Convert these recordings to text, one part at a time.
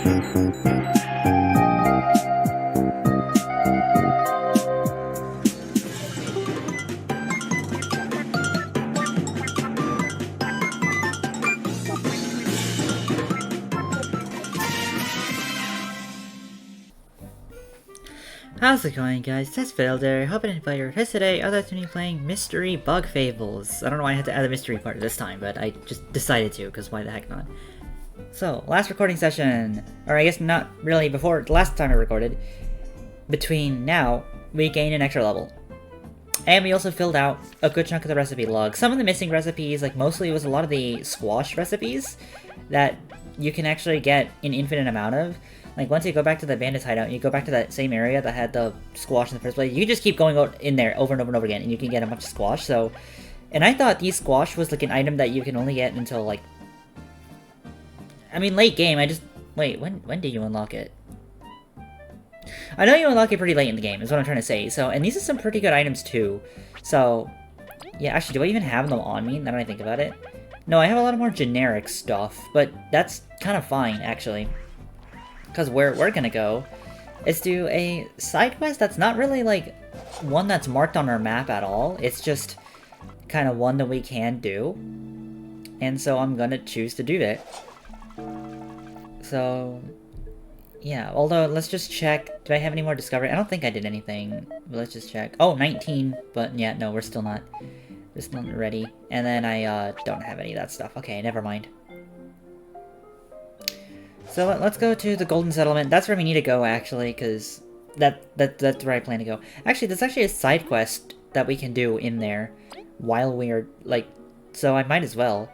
How's it going, guys? Test Failder. Hope and invite your test today. I'd like to be playing Mystery Bug Fables. I don't know why I had to add a mystery part this time, but I just decided to, because why the heck not? So, last recording session, or I guess not really before, the last time I recorded, between now, we gained an extra level. And we also filled out a good chunk of the recipe log. Some of the missing recipes, like mostly it was a lot of the squash recipes that you can actually get an infinite amount of. Like, once you go back to the bandits hideout, you go back to that same area that had the squash in the first place, you just keep going out in there over and over and over again, and you can get a bunch of squash, so... And I thought these squash was, like, an item that you can only get until, like... I mean, late game, Wait, when did you unlock it? I know you unlock it pretty late in the game, is what I'm trying to say, so... And these are some pretty good items, too. So... Yeah, actually, do I even have them on me, now that I think about it? No, I have a lot of more generic stuff, but that's kind of fine, actually. Because where we're gonna go is do a side quest that's not really, like, one that's marked on our map at all. It's just kind of one that we can do. And so I'm gonna choose to do that. So, yeah. Although, let's just check. Do I have any more discovery? I don't think I did anything. But let's just check. Oh, 19. But, yeah, no, we're still not ready. And then I don't have any of that stuff. Okay, never mind. So let's go to the Golden Settlement. That's where we need to go, actually, because that's where I plan to go. Actually, there's actually a side quest that we can do in there while we're, like... So I might as well.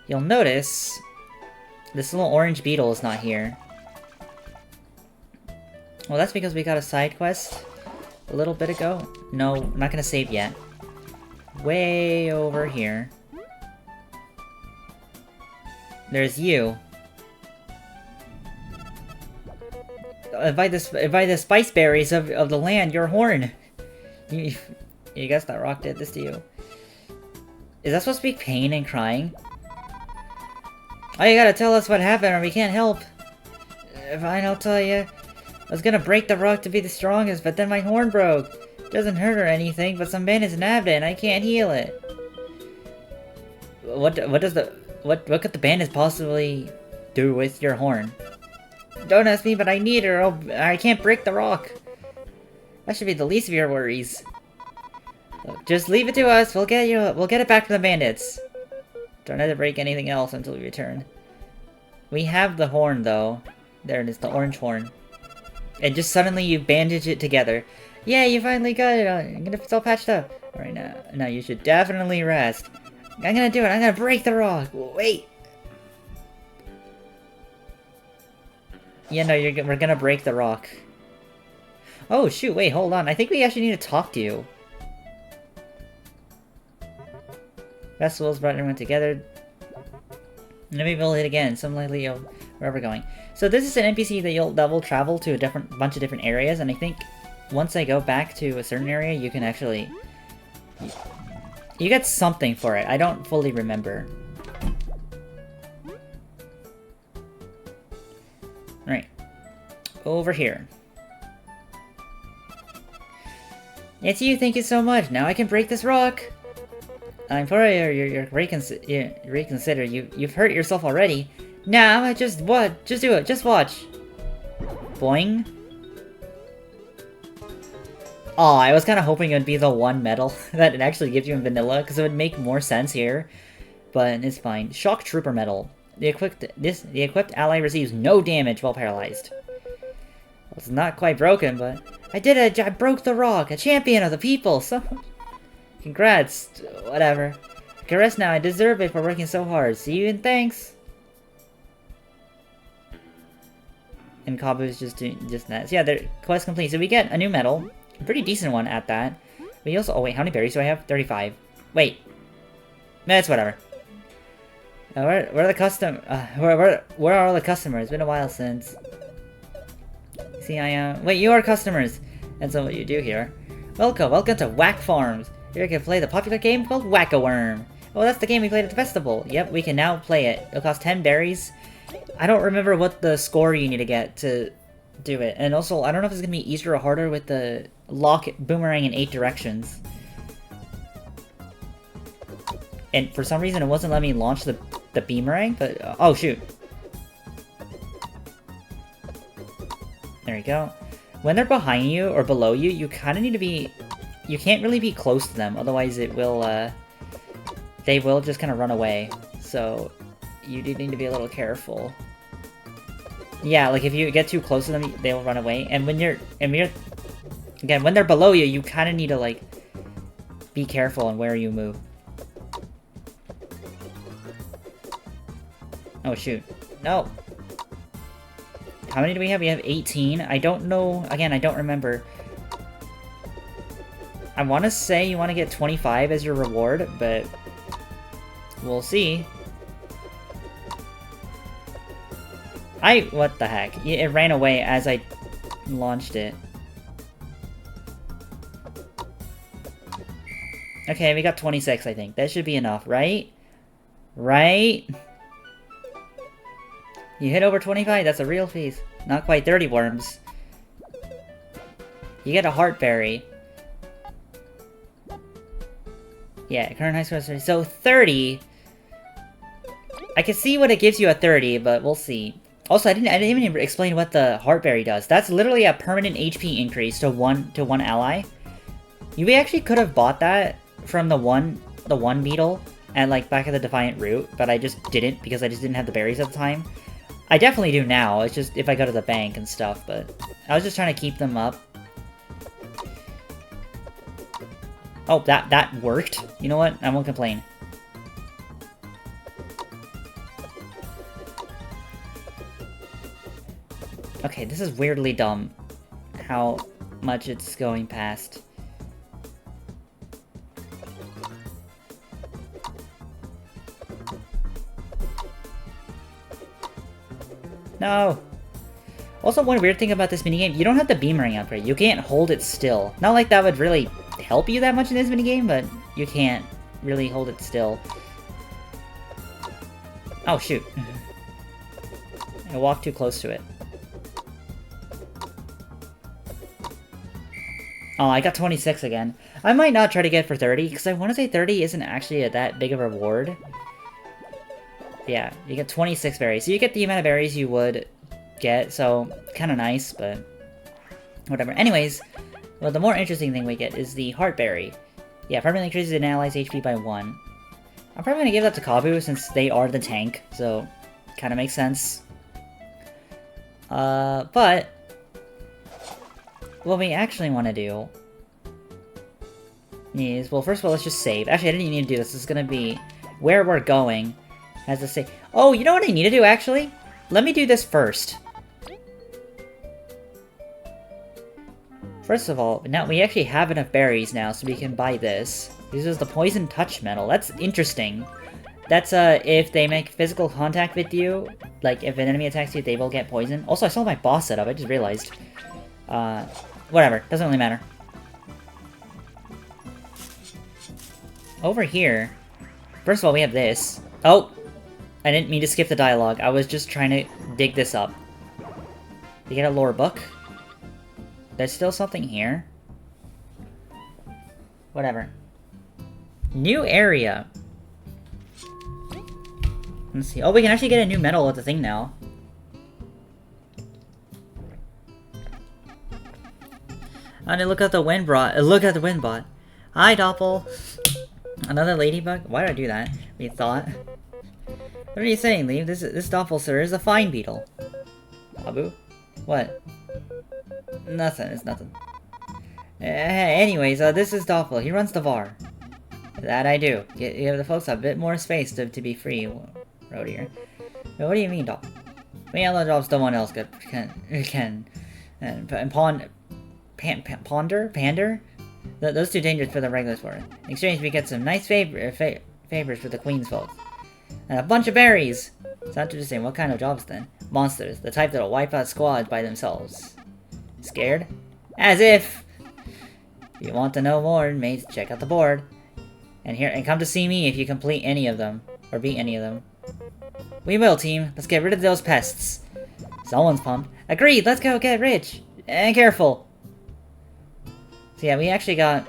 You'll notice this little orange beetle is not here. Well, that's because we got a side quest a little bit ago. No, I'm not going to save yet. Way over here. There's you. Invite the spice berries of the land, your horn. You guess that rock did this to you. Is that supposed to be pain and crying? Oh, you gotta tell us what happened or we can't help. Fine, I'll tell you. I was gonna break the rock to be the strongest, but then my horn broke. It doesn't hurt or anything, but some bandits nabbed it and I can't heal it. What could the bandits possibly do with your horn? Don't ask me, but I need her. I can't break the rock. That should be the least of your worries. Just leave it to us. We'll get it back from the bandits. Don't have to break anything else until we return. We have the horn, though. There it is, the orange horn. And just suddenly you bandage it together. Yeah, you finally got it. It's all patched up. All right, now you should definitely rest. I'm gonna do it. I'm gonna break the rock. Wait. Yeah, no, we're gonna break the rock. Oh, shoot, wait, hold on. I think we actually need to talk to you. Festivals brought everyone together. Maybe we'll hit again. Some likely where we're going. So this is an NPC that will travel to a bunch of different areas, and I think once I go back to a certain area, you can actually... You get something for it. I don't fully remember. Right. Over here. It's you, thank you so much. Now I can break this rock. I'm sorry you're reconsider. You've hurt yourself already. Now just do it. Just watch. Boing. Oh, I was kind of hoping it would be the one medal that it actually gives you in vanilla, because it would make more sense here. But it's fine. Shock Trooper medal. The equipped ally receives no damage while paralyzed. Well, it's not quite broken, but I did it! I broke the rock! A champion of the people! So, congrats! Whatever. I can rest now. I deserve it for working so hard. See you and thanks! And Kabu's just doing that. So yeah, the quest complete. So we get a new medal. A pretty decent one at that. We also... Oh wait, how many berries do I have? 35. Wait. That's whatever. Where are the where are all the customers? It's been a while since. See, wait, you are customers. That's what you do here. Welcome to Whack Farms. Here you can play the popular game called Whack-A-Worm. Oh, that's the game we played at the festival. Yep, we can now play it. It'll cost 10 berries, I don't remember what the score you need to get to do it. And also, I don't know if it's gonna be easier or harder with the lock boomerang in 8 directions. And for some reason, it wasn't letting me launch the boomerang, but... oh, shoot. There you go. When they're behind you or below you, you kind of need to be... you can't really be close to them, otherwise it will, they will just kind of run away. So, you do need to be a little careful. Yeah, like if you get too close to them, they'll run away. And when you're... again, when they're below you, you kind of need to, like, be careful on where you move. Oh, shoot. No! How many do we have? We have 18. I don't know. Again, I don't remember. I want to say you want to get 25 as your reward, but we'll see. What the heck? It ran away as I launched it. Okay, we got 26, I think. That should be enough, right? Right? You hit over 25, that's a real feat. Not quite 30 worms. You get a heart berry. Yeah, current high score is 30. So 30. I can see what it gives you at 30, but we'll see. Also, I didn't even explain what the heart berry does. That's literally a permanent HP increase to one ally. You actually could have bought that from the one beetle and like back at the Defiant Route, but I just didn't because I just didn't have the berries at the time. I definitely do now, it's just if I go to the bank and stuff, but I was just trying to keep them up. Oh, that worked. You know what? I won't complain. Okay, this is weirdly dumb. How much it's going past. No! Also, one weird thing about this minigame, you don't have the boomerang upgrade. You can't hold it still. Not like that would really help you that much in this minigame, but you can't really hold it still. Oh, shoot. I walked too close to it. Oh, I got 26 again. I might not try to get for 30, because I want to say 30 isn't actually that big of a reward. Yeah, you get 26 berries. So you get the amount of berries you would get, so kind of nice, but whatever. Anyways, well, the more interesting thing we get is the heart berry. Yeah, permanently increases an ally's HP by 1. I'm probably going to give that to Kabu since they are the tank, so kind of makes sense. But what we actually want to do is, well, first of all, let's just save. Actually, I didn't even need to do this. This is going to be where we're going. As to say, oh, you know what I need to do, actually? Let me do this first. First of all, now we actually have enough berries now, so we can buy this. This is the Poison Touch Medal. That's interesting. That's, if they make physical contact with you, like, if an enemy attacks you, they will get poisoned. Also, I saw my boss setup, I just realized. Whatever, doesn't really matter. Over here, first of all, we have this. Oh! I didn't mean to skip the dialogue. I was just trying to dig this up. You get a lore book. There's still something here. Whatever. New area. Let's see. Oh, we can actually get a new medal with the thing now. And look at the wind bot. Look at the wind bot. Hi, Doppel. Another ladybug? Why did I do that? We thought. What are you saying, Lee? This Doppel, sir, is a fine beetle. Abu? What? Nothing, it's nothing. Anyways, this is Doppel. He runs the bar. That I do. Give the folks a bit more space to be free. Road here. What do you mean, Doppel? We handle jobs no one else can. And Pander? Those too dangerous for the regulars for it. In exchange, we get some nice favors for the Queen's folks. And a bunch of berries! It's not interesting. What kind of jobs then? Monsters. The type that'll wipe out squads by themselves. Scared? As if! If you want to know more, mates, check out the board. And come to see me if you complete any of them. Or beat any of them. We will, team. Let's get rid of those pests. Someone's pumped. Agreed, let's go get rich. And careful. So yeah, we actually got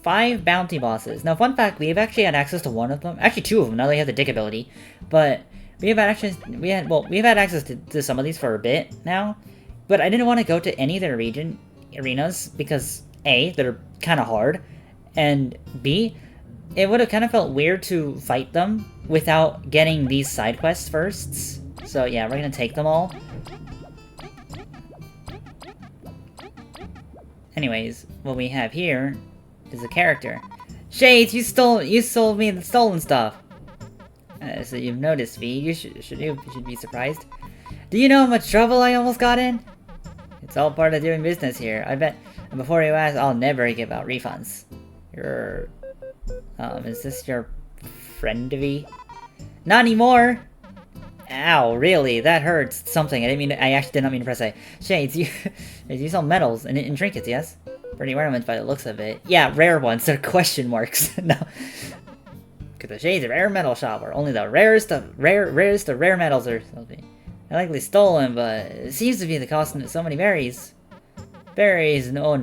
5 bounty bosses. Now, fun fact, we've actually had access to one of them. Actually, 2 of them, now that we have the dig ability. But we've had access to some of these for a bit now. But I didn't want to go to any of their arenas because A, they're kind of hard. And B, it would have kind of felt weird to fight them without getting these side quests first. So yeah, we're gonna take them all. Anyways, what we have here is a character. Shades, you sold me the stolen stuff. So you've noticed, V. You should be surprised. Do you know how much trouble I almost got in? It's all part of doing business here. I bet. And before you ask, I'll never give out refunds. Is this your friend, V? Not anymore! Ow, really? That hurts something. I actually did not mean to press A. Shades, you sell medals and trinkets, yes? Pretty rare ones by the looks of it. Yeah, rare ones. They're question marks. No. Because the Shades rare metal shop where only the rarest of rare metals are likely stolen, but it seems to be the cost of so many berries. Berries? No,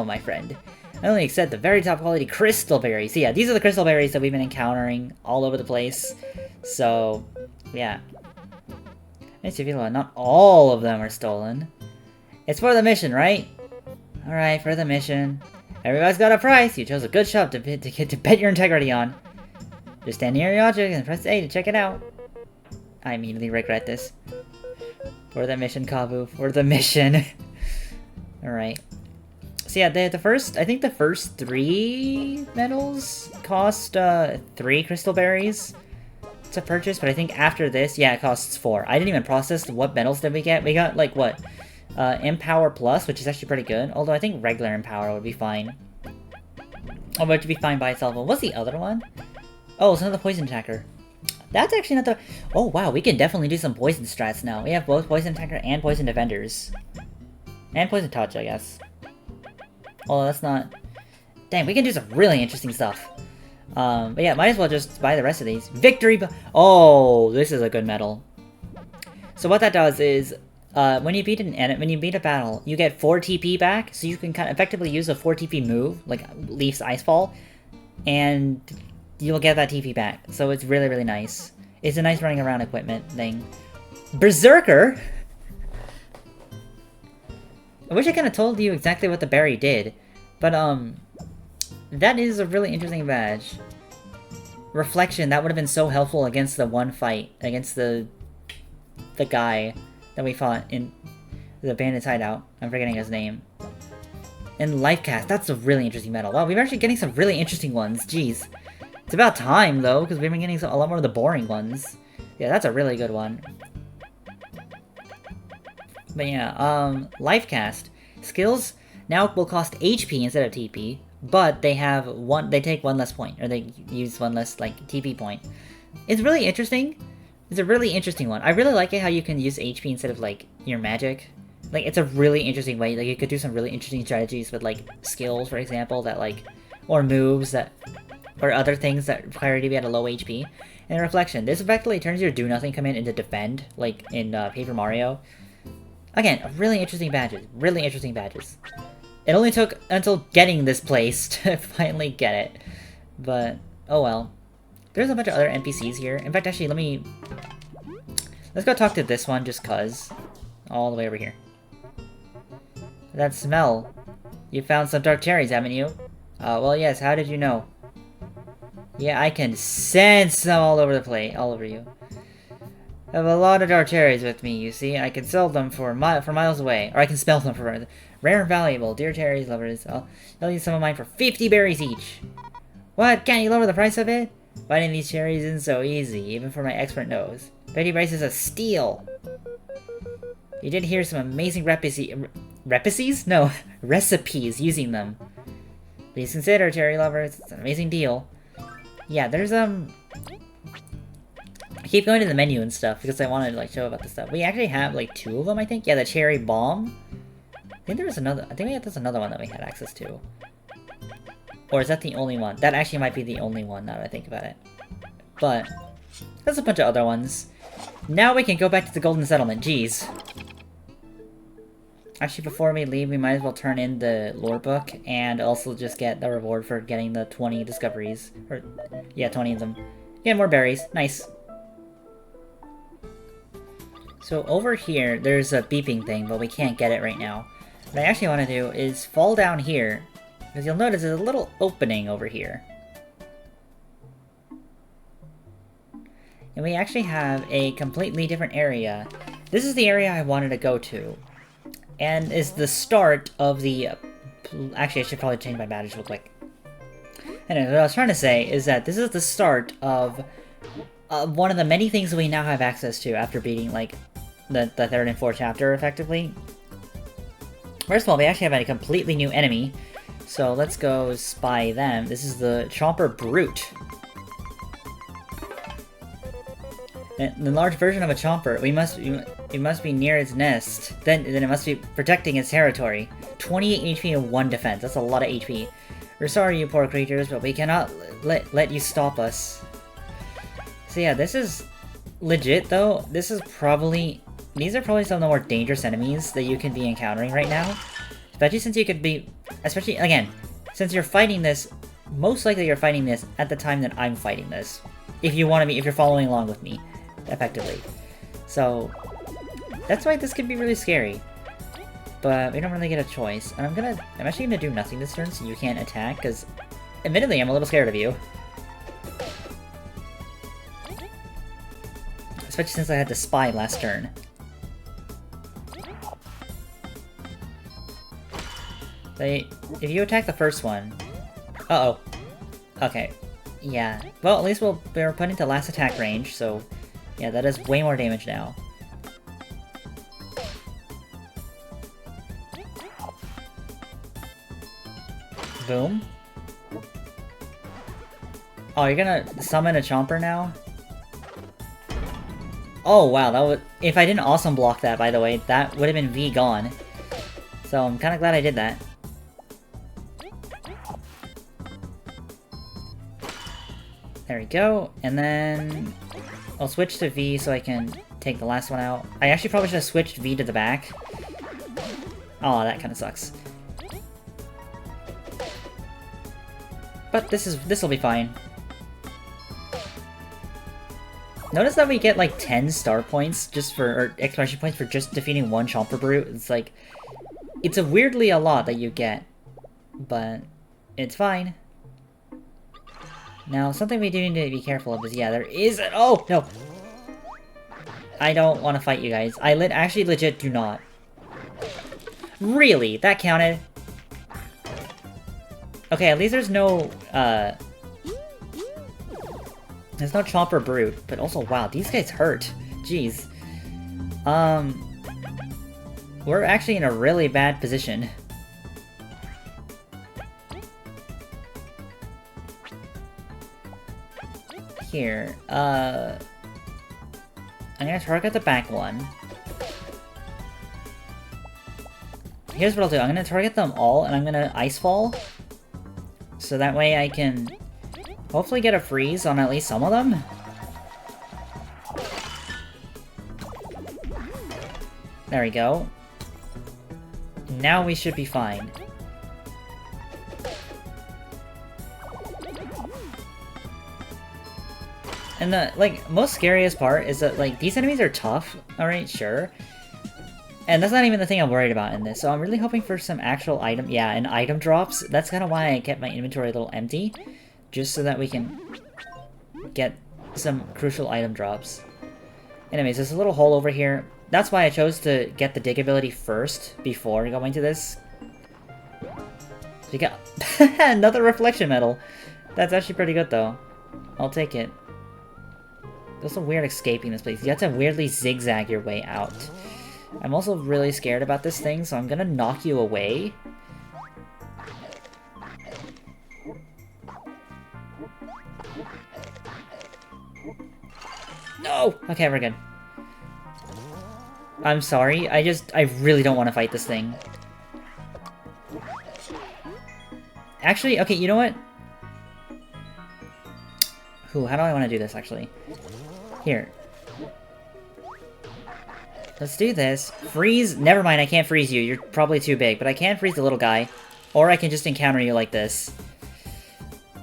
my friend. I only accept the very top quality crystal berries. So yeah, these are the crystal berries that we've been encountering all over the place. So, yeah. Makes you feel like not all of them are stolen. It's for the mission, right? Alright, for the mission. Everybody's got a price. You chose a good shop to bet your integrity on. Just stand near your object and press A to check it out. I immediately regret this. For the mission, Kabu. For the mission. Alright. So yeah, I think the first 3 medals cost 3 crystal berries to purchase, but I think after this, yeah, it costs 4. I didn't even process what medals did we get. We got like what? Empower Plus, which is actually pretty good. Although I think regular Empower would be fine. Oh, but it would be fine by itself. What's the other one? Oh, it's another Poison Attacker. That's actually not the... Oh, wow, we can definitely do some Poison strats now. We have both Poison Attacker and Poison Defenders. And Poison Touch, I guess. Oh, that's not... Dang, we can do some really interesting stuff. But yeah, might as well just buy the rest of these. Victory... Oh, this is a good medal. So what that does is... when you beat a battle, you get 4 TP back, so you can kind of effectively use a 4 TP move, like Leaf's Icefall, and you'll get that TP back. So it's really, really nice. It's a nice running around equipment thing. Berserker? I wish I kind of told you exactly what the berry did, but that is a really interesting badge. Reflection, that would have been so helpful against the one fight, against the guy that we fought in the Bandit's Hideout. I'm forgetting his name. And Lifecast, that's a really interesting medal. Wow, we're actually getting some really interesting ones, jeez. It's about time, though, because we've been getting a lot more of the boring ones. Yeah, that's a really good one. But yeah, Lifecast. Skills now will cost HP instead of TP, but they take 1 less point, or they use 1 less, like, TP point. It's really interesting. It's a really interesting one. I really like it how you can use HP instead of, like, your magic. Like, it's a really interesting way. Like, you could do some really interesting strategies with, like, skills, for example, that, like, or moves that, or other things that require you to be at a low HP. And Reflection. This effectively turns your do-nothing command into defend, like in Paper Mario. Again, really interesting badges. Really interesting badges. It only took until getting this place to finally get it. But, oh well. There's a bunch of other NPCs here. In fact, actually, let's go talk to this one just cuz. All the way over here. That smell. You found some dark cherries, haven't you? Well, yes, how did you know? Yeah, I can sense them all over the place, all over you. I have a lot of dark cherries with me, you see. I can sell them for miles away. Or I can smell them for rare and valuable. Dear cherries lovers, I'll use some of mine for 50 berries each. What? Can't you lower the price of it? Finding these cherries isn't so easy, even for my expert nose. 50 berries is a steal. You did hear some amazing recipes? No, recipes using them. Please consider, cherry lovers. It's an amazing deal. Yeah, there's I keep going to the menu and stuff because I wanted to like show about this stuff. We actually have like 2 of them, I think. Yeah, the cherry bomb. I think there's another one that we had access to. Or is that the only one? That actually might be the only one now that I think about it. But there's a bunch of other ones. Now we can go back to the Golden Settlement, jeez. Actually, before we leave, we might as well turn in the lore book and also just get the reward for getting the 20 discoveries. Or, yeah, 20 of them. Get more berries. Nice. So over here, there's a beeping thing, but we can't get it right now. What I actually want to do is fall down here, because you'll notice there's a little opening over here. And we actually have a completely different area. This is the area I wanted to go to. And is the start of the... Actually, I should probably change my badge real quick. Anyway, what I was trying to say is that this is the start of one of the many things that we now have access to after beating, like, the third and fourth chapter, effectively. First of all, we actually have a completely new enemy. So let's go spy them. This is the Chomper Brute. The large version of a Chomper. It must be near its nest. Then it must be protecting its territory. 28 HP and 1 defense. That's a lot of HP. We're sorry, you poor creatures, but we cannot let you stop us. So yeah, this is legit though. These are probably some of the more dangerous enemies that you can be encountering right now. Especially since you could be, again, since you're fighting this, most likely you're fighting this at the time that I'm fighting this. If you're following along with me, effectively. So, that's why this could be really scary. But we don't really get a choice. And I'm actually gonna do nothing this turn so you can't attack, because admittedly I'm a little scared of you. Especially since I had to spy last turn. If you attack the first one... Uh-oh. Okay. Yeah. Well, at least we're put into last attack range, so... Yeah, that does way more damage now. Boom. Oh, you're gonna summon a Chomper now? Oh, wow, that would... If I didn't awesome block that, by the way, that would have been V gone. So I'm kinda glad I did that. There we go, and then... I'll switch to V so I can take the last one out. I actually probably should have switched V to the back. Oh, that kinda sucks. But this will be fine. Notice that we get like 10 star points or exclamation points for just defeating one Chomper Brute. It's like, it's weirdly a lot that you get, but it's fine. Now, something we do need to be careful of is, yeah, there is an— oh, no! I don't want to fight you guys. I actually legit do not. Really? That counted? Okay, at least there's no, there's no Chomper Brute, but also, wow, these guys hurt. Jeez. We're actually in a really bad position. Here, I'm gonna target the back one. Here's what I'll do, I'm gonna target them all, and I'm gonna Ice Fall. So that way I can hopefully get a freeze on at least some of them. There we go. Now we should be fine. And the, like, most scariest part is that, like, these enemies are tough, alright, sure. And that's not even the thing I'm worried about in this, so I'm really hoping for some actual item— yeah, and item drops. That's kind of why I kept my inventory a little empty, just so that we can get some crucial item drops. Anyways, there's a little hole over here. That's why I chose to get the dig ability first, before going to this. So we got another reflection medal. That's actually pretty good, though. I'll take it. There's some weird escaping this place. You have to weirdly zigzag your way out. I'm also really scared about this thing, so I'm gonna knock you away. No! Okay, we're good. I'm sorry, I really don't want to fight this thing. Actually, okay, you know what? How do I want to do this, actually? Here. Let's do this. Freeze. Never mind, I can't freeze you. You're probably too big, but I can freeze the little guy. Or I can just encounter you like this.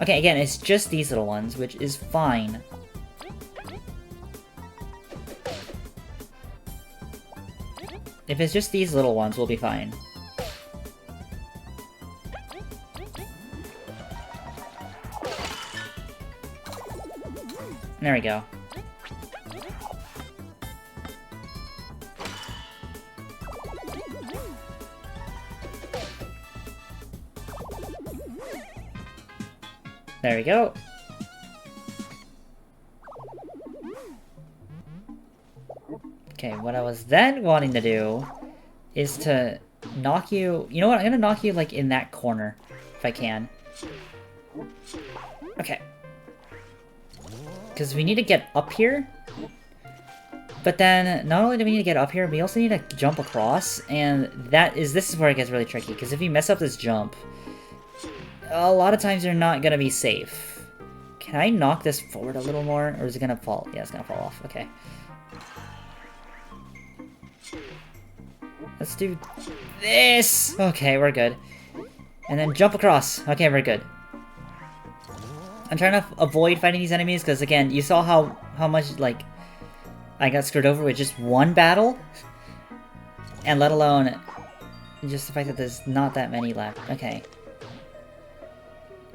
Okay, again, it's just these little ones, which is fine. If it's just these little ones, we'll be fine. There we go. There we go. Okay, what I was then wanting to do is to knock you... You know what? I'm gonna knock you, like, in that corner, if I can. Okay. Because we need to get up here. But then, not only do we need to get up here, we also need to jump across, and this is where it gets really tricky, because if you mess up this jump, a lot of times you're not gonna be safe. Can I knock this forward a little more, or is it gonna fall? Yeah, it's gonna fall off. Okay. Let's do this! Okay, we're good. And then jump across. Okay, we're good. I'm trying to avoid fighting these enemies, because again, you saw how much, like, I got screwed over with just one battle? And let alone just the fact that there's not that many left. Okay.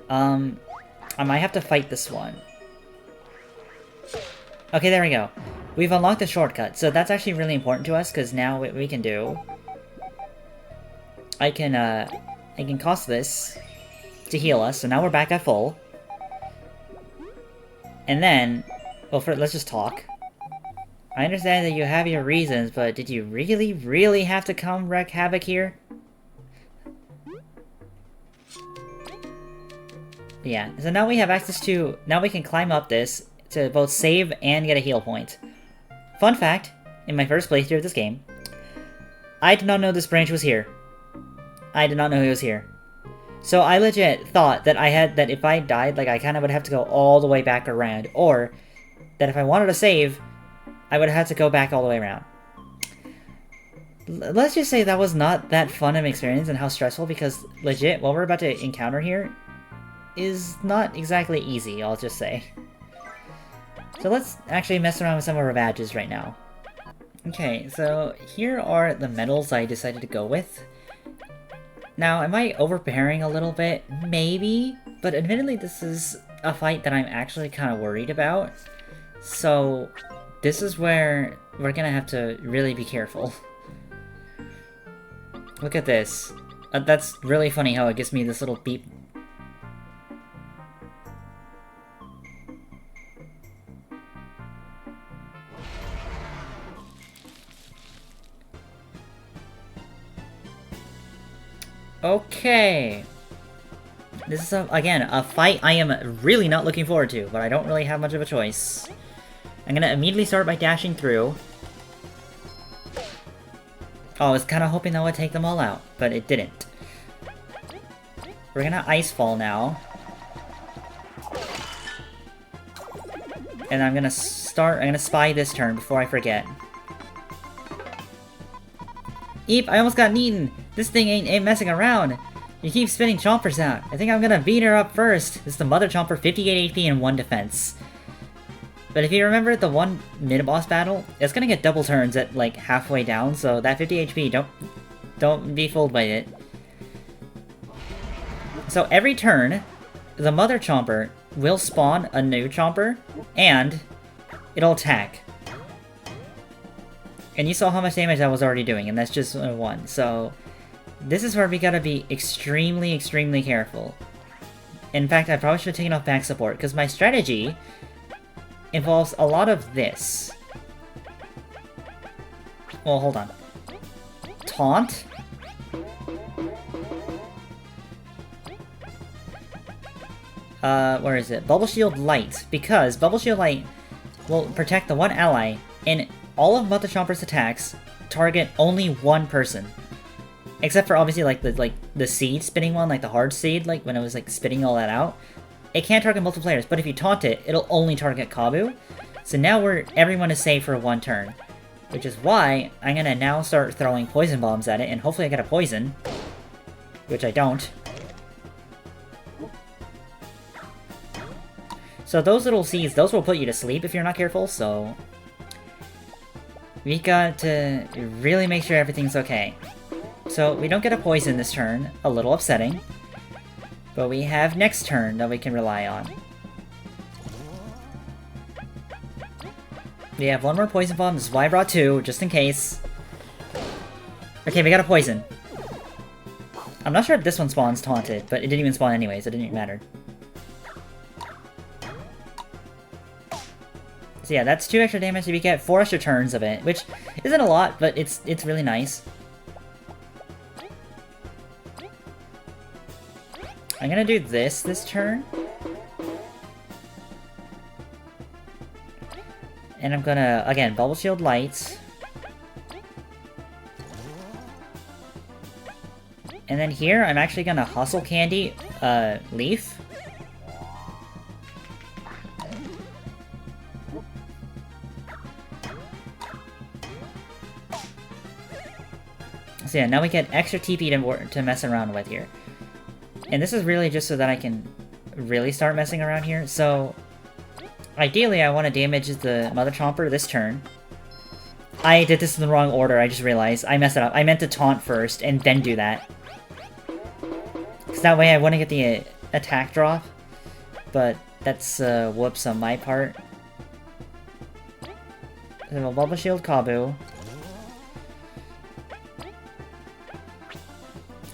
I might have to fight this one. Okay, there we go. We've unlocked the shortcut, so that's actually really important to us, because now what we can do... I can cost this to heal us, so now we're back at full. And then... Well, let's just talk. I understand that you have your reasons, but did you really, really have to come wreak havoc here? Yeah, so now we have access to... Now we can climb up this to both save and get a heal point. Fun fact, in my first playthrough of this game, I did not know this branch was here. I did not know he was here. So I legit thought that that if I died, like, I kind of would have to go all the way back around, or that if I wanted to save, I would have to go back all the way around. Let's just say that was not that fun of an experience and how stressful, because legit, what we're about to encounter here is not exactly easy, I'll just say. So let's actually mess around with some of our badges right now. Okay, so here are the medals I decided to go with. Now, am I overpreparing a little bit? Maybe, but admittedly this is a fight that I'm actually kind of worried about. So this is where we're gonna have to really be careful. Look at this. That's really funny how it gives me this little beep. Okay. This is, again, a fight I am really not looking forward to, but I don't really have much of a choice. I'm gonna immediately start by dashing through. Oh, I was kind of hoping that would take them all out, but it didn't. We're gonna Ice Fall now. And I'm gonna spy this turn before I forget. Eep, I almost got eaten! This thing ain't messing around! You keep spitting Chompers out. I think I'm gonna beat her up first. This is the Mother Chomper, 58 HP and 1 defense. But if you remember the one mid-boss battle, it's gonna get double turns at, like, halfway down, so that 50 HP, don't be fooled by it. So every turn, the Mother Chomper will spawn a new Chomper, and it'll attack. And you saw how much damage that was already doing, and that's just one. So this is where we gotta be extremely, extremely careful. In fact, I probably should have taken off back support, because my strategy involves a lot of this. Well, hold on. Taunt. Where is it? Bubble Shield Light, because Bubble Shield Light will protect the one ally, and all of Mother Chomper's attacks target only one person. Except for obviously like the seed spitting one, like the hard seed, like when it was like spitting all that out. It can't target multiple players, but if you taunt it, it'll only target Kabu. So now everyone is safe for one turn. Which is why I'm gonna now start throwing poison bombs at it, and hopefully I get a poison. Which I don't. So those little seeds, those will put you to sleep if you're not careful, so... we got to really make sure everything's okay. So we don't get a poison this turn, a little upsetting. But we have next turn that we can rely on. We have one more poison bomb, this is why I brought two, just in case. Okay, we got a poison. I'm not sure if this one spawns taunted, but it didn't even spawn anyways, it didn't even matter. So yeah, that's 2 extra damage, so we get 4 extra turns of it, which isn't a lot, but it's really nice. I'm gonna do this turn. And I'm gonna, again, Bubble Shield Lights. And then here, I'm actually gonna Hustle Candy, Leaf. So yeah, now we get extra TP to mess around with here. And this is really just so that I can really start messing around here. So, ideally I want to damage the Mother Chomper this turn. I did this in the wrong order, I just realized. I messed it up. I meant to taunt first, and then do that. Because that way I wouldn't get the attack drop. But that's whoops on my part. Then we'll Bubble Shield Kabu.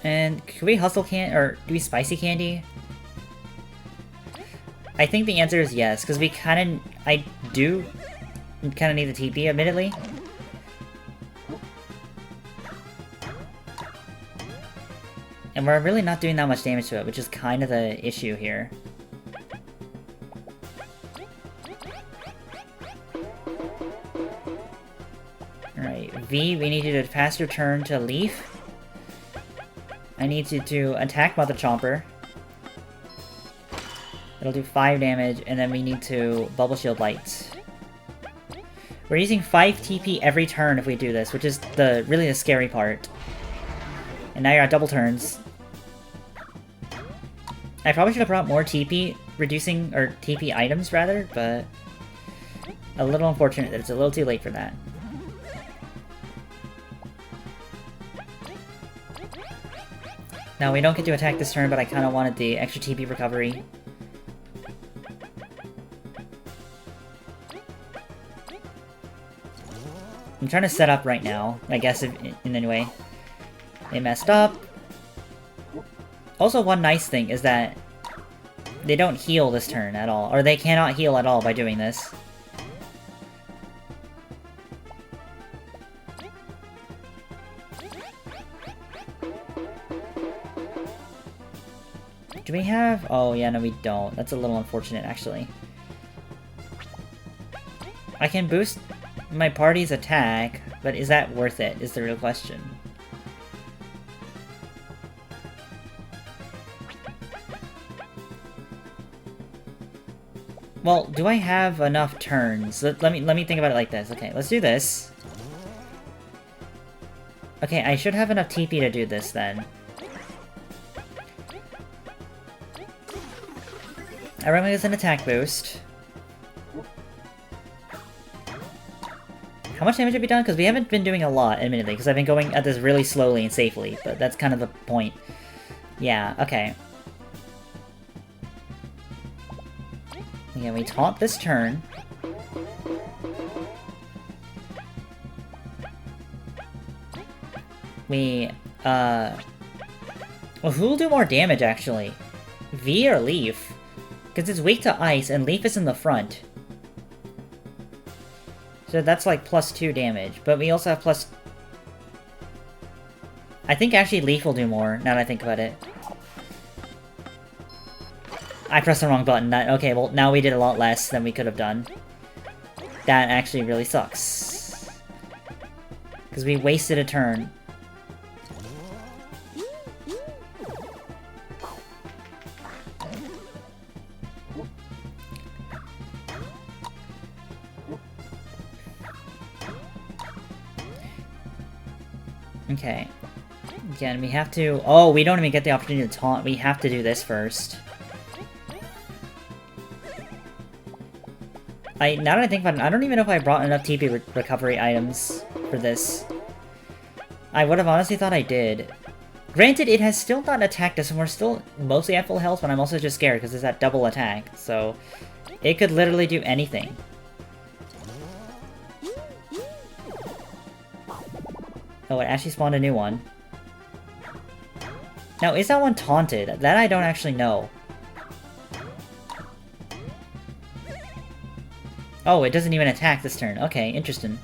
And can we Hustle or do we Spicy Candy? I think the answer is yes, because we I do kind of need the TP, admittedly. And we're really not doing that much damage to it, which is kind of the issue here. Alright, V, we need you to pass your turn to Leaf. I need you to attack Mother Chomper. It'll do 5 damage, and then we need to Bubble Shield Light. We're using 5 TP every turn if we do this, which is really the scary part. And now you're at double turns. I probably should have brought more TP reducing, or TP items rather, but a little unfortunate that it's a little too late for that. Now, we don't get to attack this turn, but I kind of wanted the extra TP recovery. I'm trying to set up right now, I guess, in any way. They messed up. Also, one nice thing is that they don't heal this turn at all, or they cannot heal at all by doing this. Do we have... oh, yeah, no, we don't. That's a little unfortunate, actually. I can boost my party's attack, but is that worth it, is the real question. Well, do I have enough turns? Let me think about it like this. Okay, let's do this. Okay, I should have enough TP to do this, then. Everyone gets an attack boost. How much damage have we done? Because we haven't been doing a lot, admittedly, because I've been going at this really slowly and safely, but that's kind of the point. Yeah, okay. Again, we taunt this turn. We, well, who'll do more damage, actually? V or Leaf? Because it's weak to ice, and Leaf is in the front. So that's like +2 damage, but we also have plus... I think actually Leaf will do more, now that I think about it. I pressed the wrong button. Okay, well, now we did a lot less than we could have done. That actually really sucks. Because we wasted a turn. Okay. Again, we have to... Oh, we don't even get the opportunity to taunt. We have to do this first. Now that I think about it, I don't even know if I brought enough TP recovery items for this. I would have honestly thought I did. Granted, it has still not attacked us, and we're still mostly at full health, but I'm also just scared because it's that double attack, so it could literally do anything. Oh, it actually spawned a new one. Now, is that one taunted? That I don't actually know. Oh, it doesn't even attack this turn. Okay, interesting.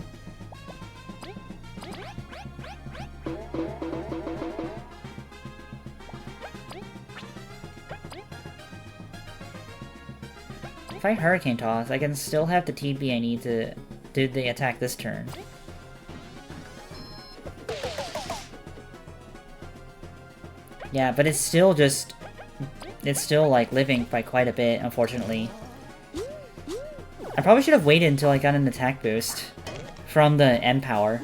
If I Hurricane Toss, I can still have the TP I need to do the attack this turn. Yeah, but it's still just... It's still, like, living by quite a bit, unfortunately. I probably should have waited until I got an attack boost from the end power.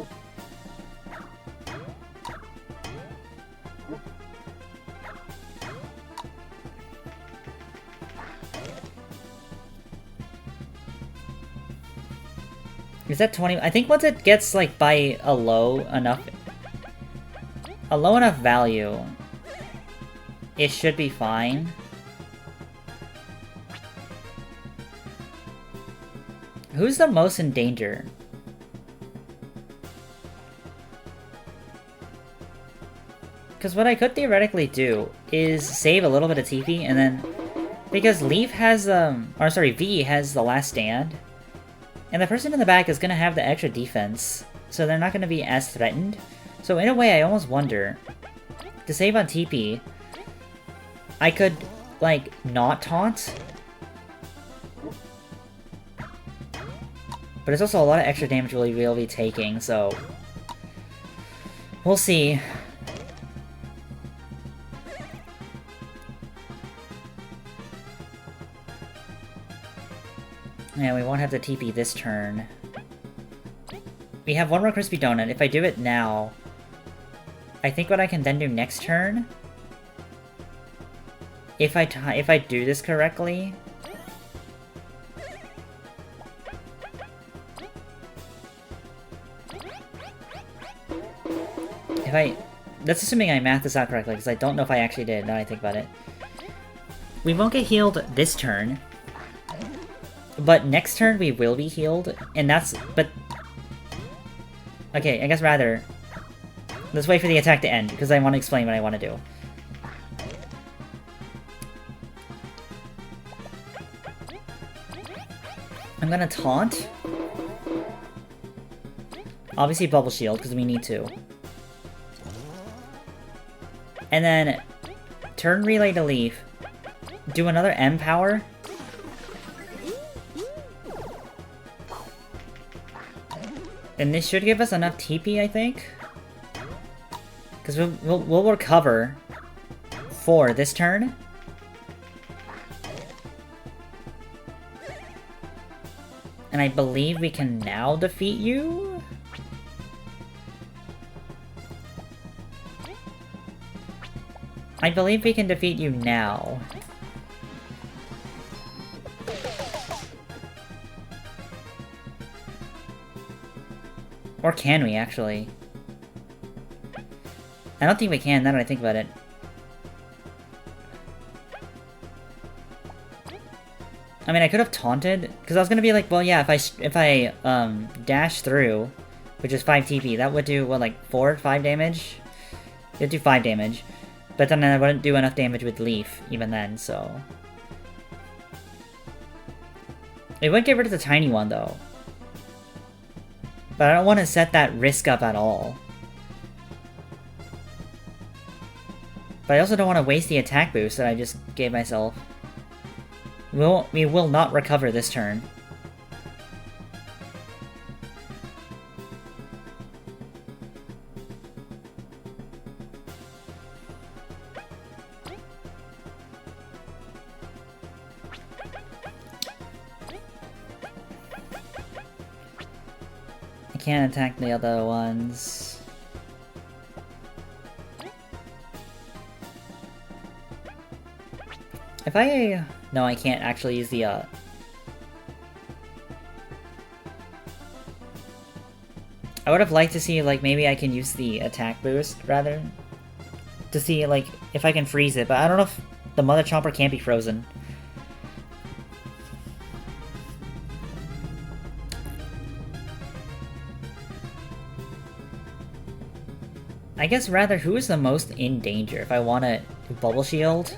Is that 20? I think once it gets, like, by a low enough value, it should be fine. Who's the most in danger? Because what I could theoretically do is save a little bit of TP and then... Because Leaf has, or sorry, V has the last stand. And the person in the back is going to have the extra defense, so they're not going to be as threatened. So in a way, I almost wonder, to save on TP, I could, like, not taunt. But it's also a lot of extra damage we will be taking, so... We'll see. Yeah, we won't have the TP this turn. We have one more Crispy Donut. If I do it now, I think what I can then do next turn, if I do this correctly, that's assuming I mathed this out correctly, because I don't know if I actually did, now I think about it. We won't get healed this turn, but next turn we will be healed, and okay, I guess rather, let's wait for the attack to end, because I want to explain what I want to do. I'm gonna taunt. Obviously Bubble Shield, because we need to. And then, turn Relay to Leaf. Do another M power. And this should give us enough TP, I think. Because we'll recover for this turn. And I believe we can now defeat you? I believe we can defeat you now. Or can we, actually? I don't think we can, now that I think about it. I mean, I could have taunted, because I was gonna be like, well, yeah, if I dash through, which is 5 TP, that would do, what, like 4 or 5 damage? It'd do 5 damage. But then I wouldn't do enough damage with Leaf, even then, so... It would get rid of the tiny one, though. But I don't want to set that risk up at all. But I also don't want to waste the attack boost that I just gave myself. We will not recover this turn. I can't attack the other ones. If I... No, I can't actually use the, I would have liked to see, like, maybe I can use the attack boost, rather. To see, like, if I can freeze it, but I don't know if the Mother Chomper can't be frozen. I guess, rather, who is the most in danger? If I want to Bubble Shield...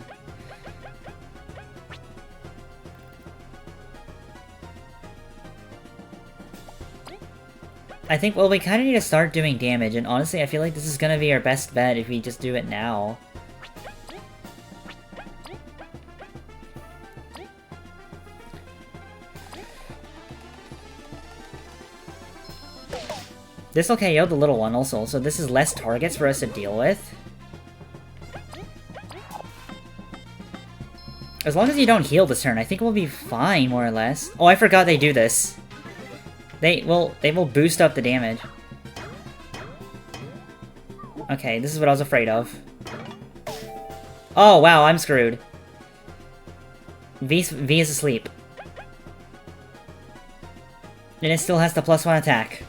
I think, well, we kind of need to start doing damage, and honestly, I feel like this is gonna be our best bet if we just do it now. This will KO the little one also, so this is less targets for us to deal with. As long as you don't heal this turn, I think we'll be fine, more or less. Oh, I forgot they do this. They will boost up the damage. Okay, this is what I was afraid of. Oh, wow, I'm screwed. V is asleep. And it still has the +1 attack.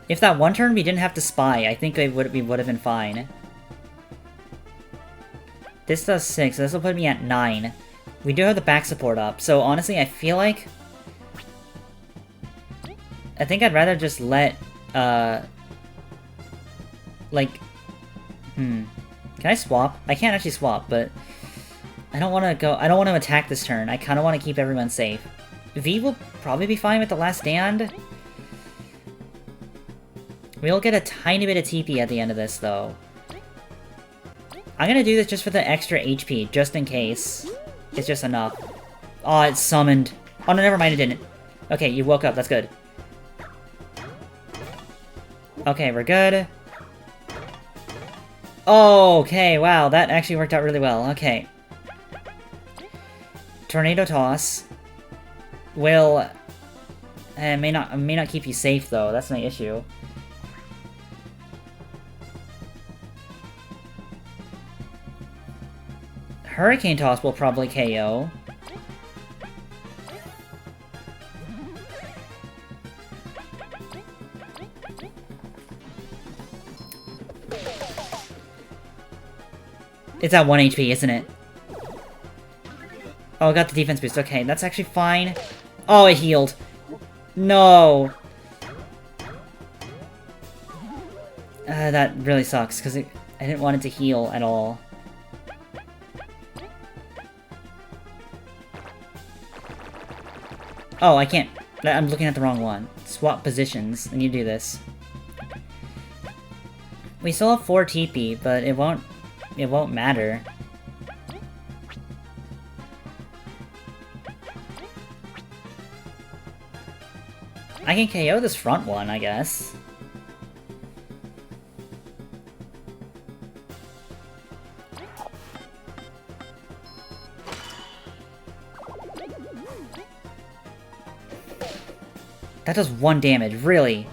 If that one turn we didn't have to spy, I think we would have been fine. This does 6, so this will put me at 9. We do have the back support up, so honestly, I feel like... I think I'd rather just let, like... Can I swap? I can't actually swap, but... I don't want to attack this turn. I kind of want to keep everyone safe. V will probably be fine with the last stand. We'll get a tiny bit of TP at the end of this, though. I'm gonna do this just for the extra HP, just in case. It's just enough. Oh, it's summoned. Oh, no, never mind, it didn't. Okay, you woke up, that's good. Okay, we're good. Oh, okay, wow, that actually worked out really well. Okay. Tornado Toss will... may not keep you safe, though. That's my issue. Hurricane Toss will probably KO. It's at 1 HP, isn't it? Oh, I got the defense boost. Okay, that's actually fine. Oh, it healed. No! That really sucks, because I didn't want it to heal at all. Oh, I can't. I'm looking at the wrong one. Swap positions. I need to do this. We still have 4 TP, but it won't matter. I can KO this front one, I guess. That does 1 damage, really?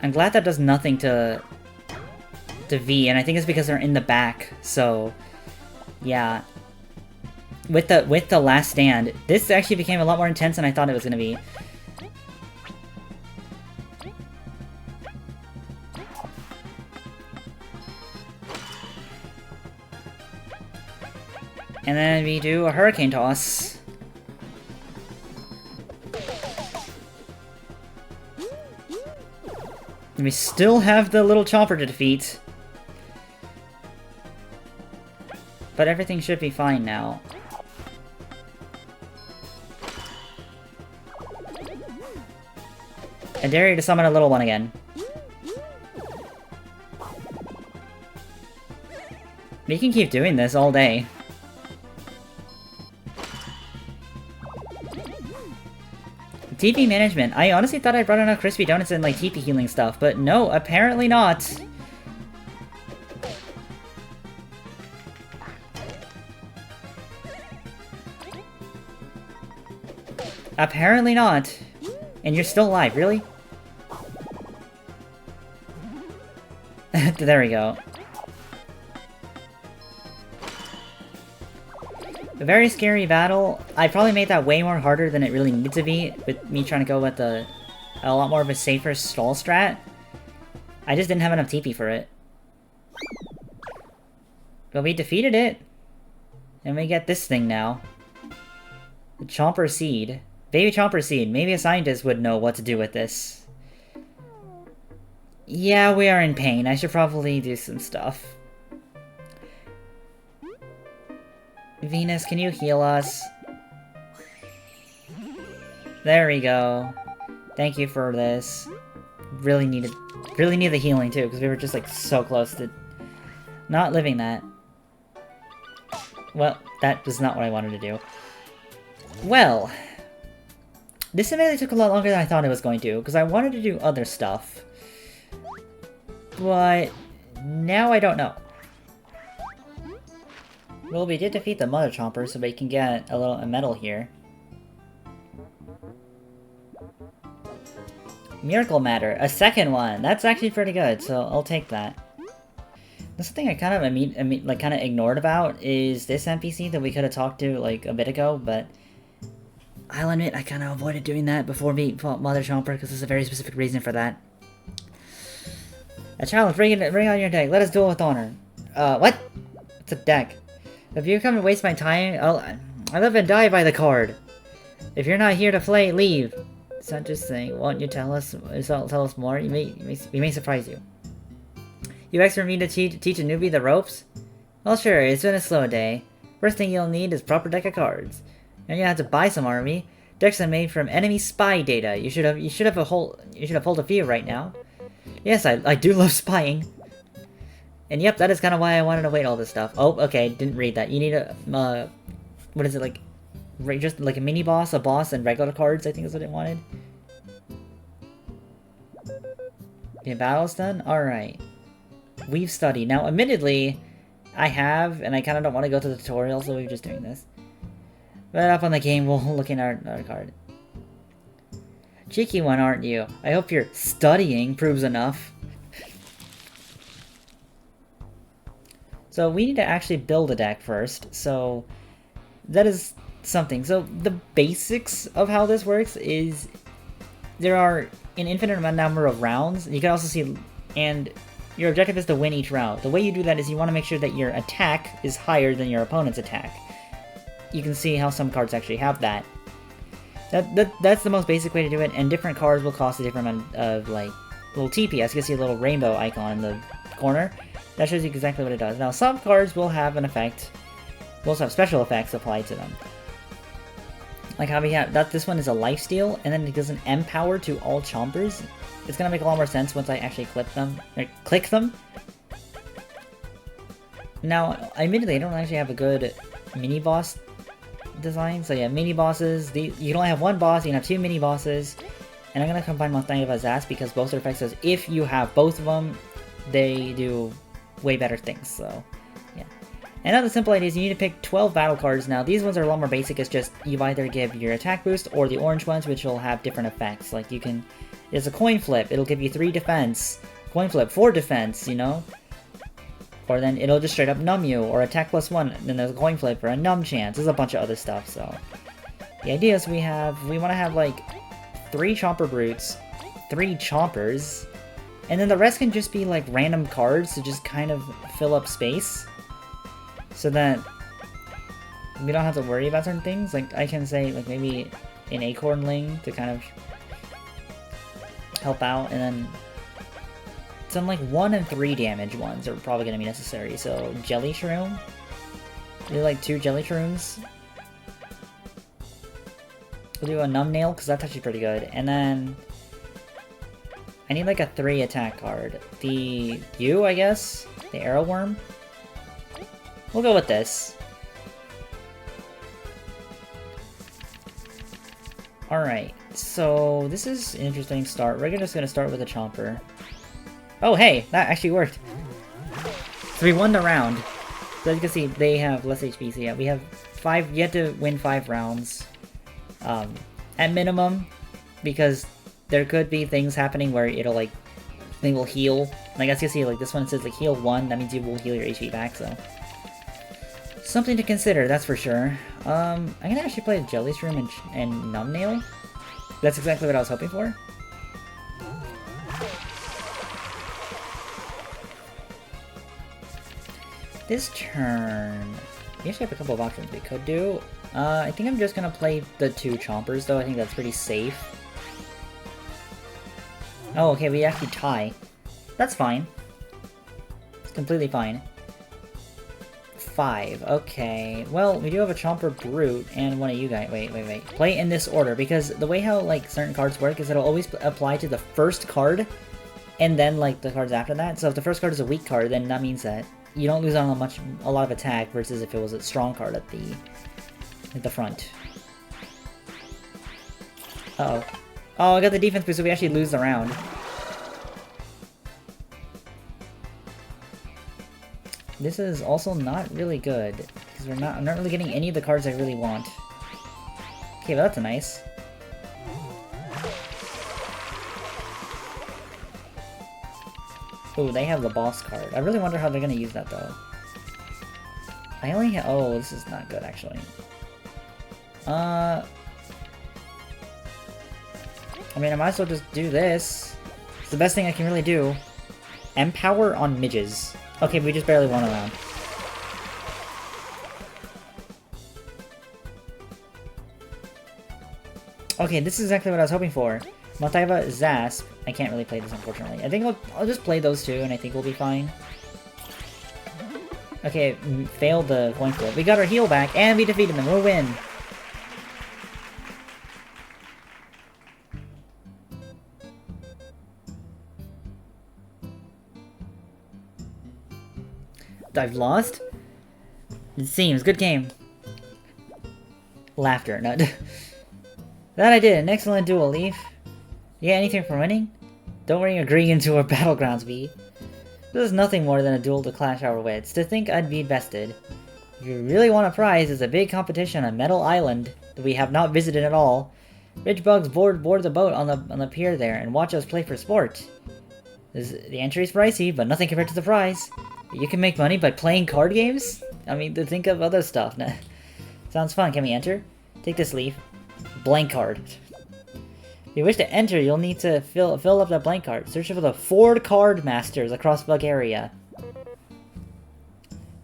I'm glad that does nothing to V, and I think it's because they're in the back, so... Yeah. With the last stand, this actually became a lot more intense than I thought it was gonna be. And then we do a Hurricane Toss. And we still have the little Chomper to defeat. But everything should be fine now. I dare you to summon a little one again. We can keep doing this all day. TP management. I honestly thought I brought enough crispy donuts and like TP healing stuff, but no, apparently not. Apparently not. And you're still alive, really? There we go. A very scary battle. I probably made that way more harder than it really needed to be, with me trying to go with a lot more of a safer stall strat. I just didn't have enough TP for it. But we defeated it. And we get this thing now. The Chomper Seed. Baby Chomper Seed. Maybe a scientist would know what to do with this. Yeah, we are in pain. I should probably do some stuff. Venus, can you heal us? There we go. Thank you for this. Really need the healing too, because we were just like so close to not living that. Well, that was not what I wanted to do. Well, this admittedly took a lot longer than I thought it was going to, because I wanted to do other stuff. But now I don't know. Well, we did defeat the Mother Chomper, so we can get a medal here. Miracle Matter, a second one! That's actually pretty good, so I'll take that. The thing I kind of kind of ignored about is this NPC that we could have talked to like a bit ago, but I'll admit I kind of avoided doing that before we fought Mother Chomper because there's a very specific reason for that. A challenge, bring out your deck. Let us duel with honor. What? It's a deck. If you come and waste my time, I live and die by the card. If you're not here to play, leave. It's not just saying. Won't you tell us more? We may surprise you. You asked for me to teach a newbie the ropes? Well, sure. It's been a slow day. First thing you'll need is proper deck of cards. You're gonna have to buy some army. Decks are made from enemy spy data. You should have pulled a few right now. Yes, I do love spying. And yep, that is kind of why I wanted to wait all this stuff. Oh, okay, didn't read that. You need a, what is it, like, just like a mini-boss, a boss, and regular cards, I think is what it wanted. Okay, battle's done? Alright. We've studied. Now, admittedly, I have, and I kind of don't want to go to the tutorial, so we're just doing this. But up on the game, we'll look in our card. Cheeky one, aren't you? I hope your studying proves enough. So we need to actually build a deck first, so that is something. So the basics of how this works is there are an infinite number of rounds. You can also see, and your objective is to win each round. The way you do that is you want to make sure that your attack is higher than your opponent's attack. You can see how some cards actually have that. That's the most basic way to do it, and different cards will cost a different amount of, like, little TP. As you can see a little rainbow icon in the corner. That shows you exactly what it does. Now, some cards will have an effect. Will also have special effects applied to them. Like how we have, this one is a lifesteal, and then it gives an M power to all Chompers. It's gonna make a lot more sense once I actually click them. Now, admittedly, I don't actually have a good mini-boss design. So yeah, mini-bosses. You can only have one boss, you can have two mini-bosses. And I'm gonna combine Mothnight Ass because both their effects says if you have both of them, they do way better things, so yeah. And now the simple idea is you need to pick 12 battle cards. Now these ones are a lot more basic. It's just you either give your attack boost or the orange ones, which will have different effects. Like you can, there's a coin flip, it'll give you 3 defense, coin flip 4 defense, you know, or then it'll just straight up numb you, or attack +1, then there's a coin flip for a numb chance. There's a bunch of other stuff. So the idea is we want to have like 3 Chomper Brutes, 3 Chompers, and then the rest can just be like random cards to just kind of fill up space. So that we don't have to worry about certain things. Like I can say like maybe an Acornling to kind of help out, and then some like 1 and 3 damage ones are probably going to be necessary. So Jelly Shroom. We like 2 Jelly Shrooms. We'll do a Numb Nail because that's actually pretty good. And then I need like a 3 attack card. The U, I guess? The Arrow Worm? We'll go with this. Alright, so this is an interesting start. We're just gonna start with a Chomper. Oh hey, that actually worked! So we won the round. So as you can see, they have less HP, so yeah, we have 5, you have to win 5 rounds. at minimum, because there could be things happening where it'll like, they will heal. Like as you see, like this one says like heal 1, that means you will heal your HP back, so. Something to consider, that's for sure. I'm gonna actually play Jelly Shroom and Numbnail. That's exactly what I was hoping for. This turn, we actually have a couple of options we could do. I think I'm just gonna play the 2 Chompers though, I think that's pretty safe. Oh, okay, we actually tie. That's fine. It's completely fine. 5, okay. Well, we do have a Chomper Brute and one of you guys. Wait. Play in this order, because the way how, like, certain cards work is it'll always apply to the first card, and then, like, the cards after that. So if the first card is a weak card, then that means that you don't lose on a lot of attack, versus if it was a strong card at the front. Uh-oh. Oh, I got the defense boost, so we actually lose the round. This is also not really good, because I'm not really getting any of the cards I really want. Okay, well that's nice. Oh, they have the boss card. I really wonder how they're gonna use that though. I only have— oh, this is not good actually. I mean, I might as well just do this. It's the best thing I can really do. Empower on midges. Okay, we just barely won a round. Okay, this is exactly what I was hoping for. Maltaiva, Zasp. I can't really play this, unfortunately. I think I'll just play those two, and I think we'll be fine. Okay, failed the coin flip. We got our heal back, and we defeated them. We'll win. I've lost? It seems. Good game. Laughter. No. That I did. An excellent duel, Leaf. You get anything for winning? Don't bring your greed into our battlegrounds, V. This is nothing more than a duel to clash our wits. To think I'd be bested. If you really want a prize, it's a big competition on Metal Island that we have not visited at all. Rich bugs board the boat on the pier there and watch us play for sport. The entry's pricey, but nothing compared to the prize. You can make money by playing card games? I mean, to think of other stuff. Sounds fun. Can we enter? Take this, Leaf. Blank card. If you wish to enter, you'll need to fill up that blank card. Search for the 4 card masters across Bulgaria. Do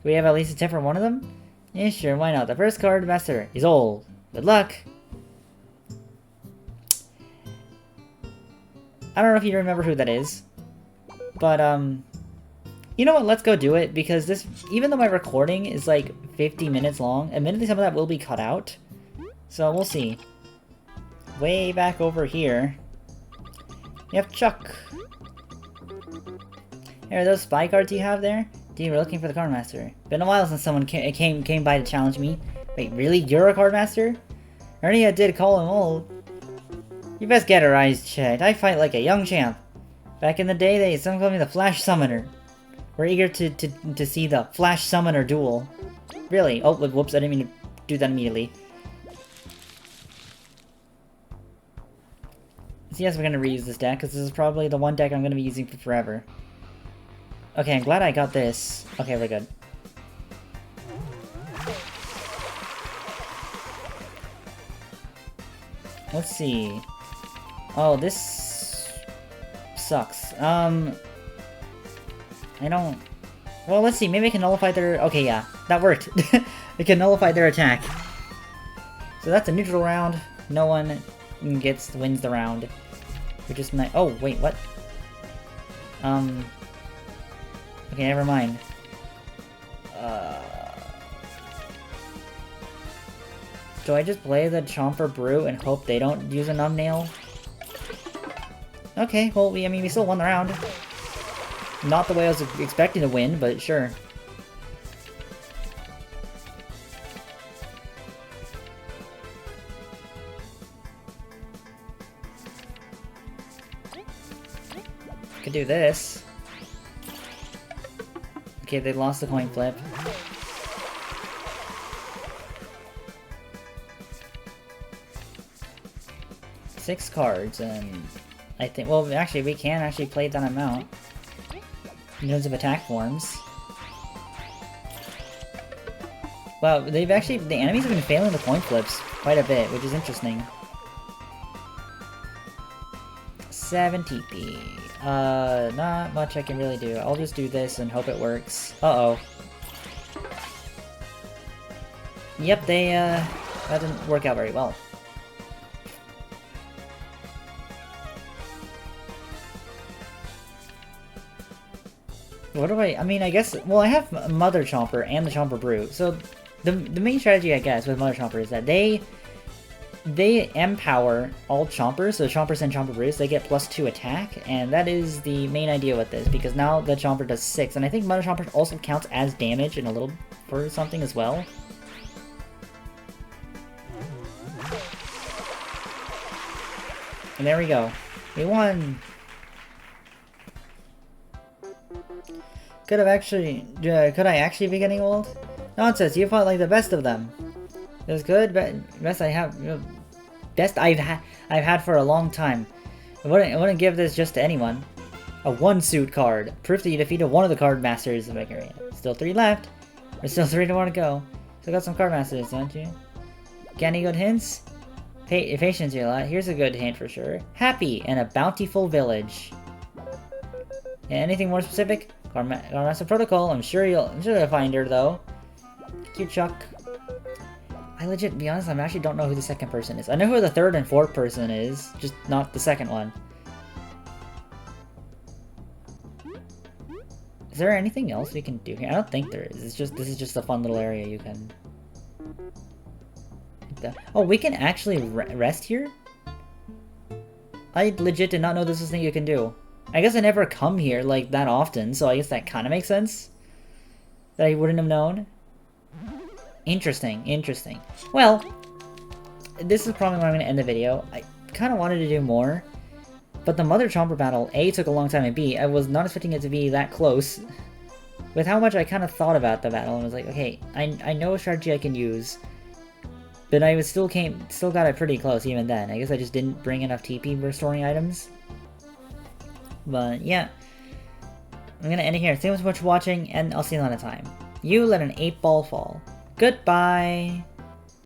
we have at least a 10 for one of them? Yeah, sure, why not? The first card master is old. Good luck! I don't know if you remember who that is. But, you know what? Let's go do it, because this, even though my recording is like 50 minutes long, admittedly some of that will be cut out. So we'll see. Way back over here, you have Chuck. Hey, are those spy cards you have there? Dude, we're looking for the card master. Been a while since someone came by to challenge me. Wait, really? You're a card master? Ernie, I did call him old. You best get her eyes checked. I fight like a young champ. Back in the day, some called me the Flash Summoner. We're eager to see the Flash Summoner duel. Really? Oh, whoops, I didn't mean to do that immediately. So yes, we're going to reuse this deck, because this is probably the one deck I'm going to be using for forever. Okay, I'm glad I got this. Okay, we're good. Let's see. Oh, this sucks. I don't... Well, let's see. Maybe I can nullify their... Okay, yeah. That worked. It can nullify their attack. So that's a neutral round. No one wins the round. Which is nice. Oh, wait, what? Okay, never mind. Do I just play the Chomper Brew and hope they don't use a Numbnail? Okay, well, I mean, we still won the round. Not the way I was expecting to win, but sure. Could do this. Okay, they lost the coin flip. 6 cards, and I think, well, actually, we can actually play that amount in terms of attack forms. Wow, they've actually, the enemies have been failing the coin flips quite a bit, which is interesting. 7 TP. Not much I can really do. I'll just do this and hope it works. Uh-oh. Yep, that didn't work out very well. What do I mean, I guess, well, I have Mother Chomper and the Chomper Brute, so the main strategy, I guess, with Mother Chomper is that they empower all Chompers, so Chompers and Chomper Brutes, they get +2 attack, and that is the main idea with this, because now the Chomper does 6, and I think Mother Chomper also counts as damage in a little, for something as well. And there we go. We won! Could I actually be getting old? Nonsense, you fought like the best of them. It was good, but best I've had for a long time. I wouldn't give this just to anyone. A 1-suit card. Proof that you defeated one of the card masters of the arena. Still 3 left. There's still 3 more to go. Still got some card masters, don't you? Got any good hints? Patience here a lot. Here's a good hint for sure. Happy and a bountiful village. Yeah, anything more specific? Master Protocol. I'm sure you'll find her though. Cute Chuck. I legit, to be honest, I actually don't know who the second person is. I know who the third and fourth person is, just not the second one. Is there anything else we can do here? I don't think there is. This is just a fun little area you can. Oh, we can actually rest here? I legit did not know this was a thing you can do. I guess I never come here like that often, so I guess that kind of makes sense. That I wouldn't have known. Interesting, interesting. Well, this is probably where I'm going to end the video. I kind of wanted to do more, but the Mother Chomper battle, A, took a long time, and B, I was not expecting it to be that close. With how much I kind of thought about the battle, and was like, okay, I know a strategy I can use, but I still got it pretty close even then. I guess I just didn't bring enough TP restoring items. But yeah, I'm going to end it here. Thank you so much for watching, and I'll see you another time. You let an 8-ball fall. Goodbye!